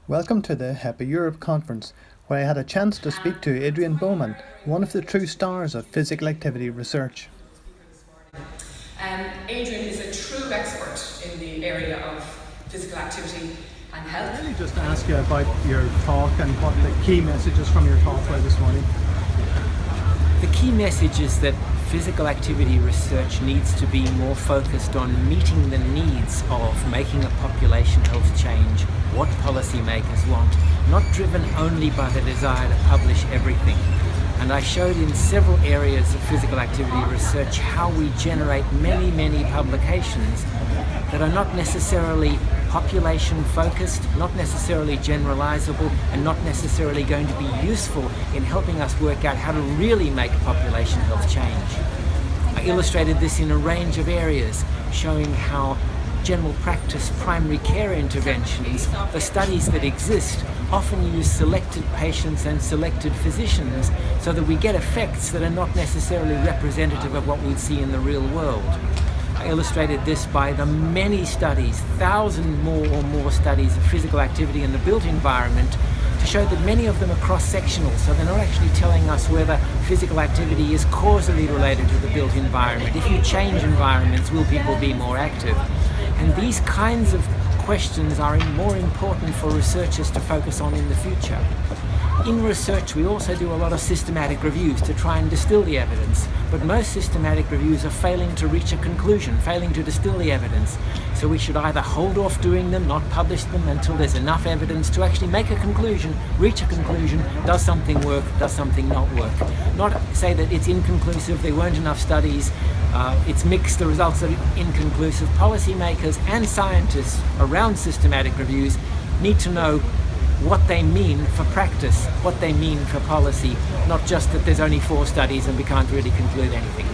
Welcome to the HEPA Europe conference, where I had a chance to speak to Adrian Bauman, one of the true stars of physical activity research. Adrian is a true expert in the area of physical activity and health. Let me just ask you about your talk and what the key messages from your talk were this morning. The key message is that physical activity research needs to be more focused on meeting the needs of making a population health change, what policymakers want, not driven only by the desire to publish everything. And I showed in several areas of physical activity research how we generate many publications that are not necessarily population focused, not necessarily generalizable, and not necessarily going to be useful in helping us work out how to really make a population health change. I illustrated this in a range of areas, showing how general practice primary care interventions, the studies that exist, often use selected patients and selected physicians so that we get effects that are not necessarily representative of what we'd see in the real world. I illustrated this by the many studies, thousands or more studies of physical activity in the built environment, to show that many of them are cross-sectional, so they're not actually telling us whether physical activity is causally related to the built environment. If you change environments, will people be more active? And these kinds of questions are more important for researchers to focus on in the future. In research, we also do a lot of systematic reviews to try and distill the evidence, but most systematic reviews are failing to reach a conclusion, failing to distill the evidence. So we should either hold off doing them, not publish them until there's enough evidence to actually make a conclusion, reach a conclusion, does something work, does something not work. Not say that it's inconclusive, there weren't enough studies, it's mixed, the results are inconclusive. Policymakers and scientists around systematic reviews need to know what they mean for practice, what they mean for policy, not just that there's only 4 studies and we can't really conclude anything.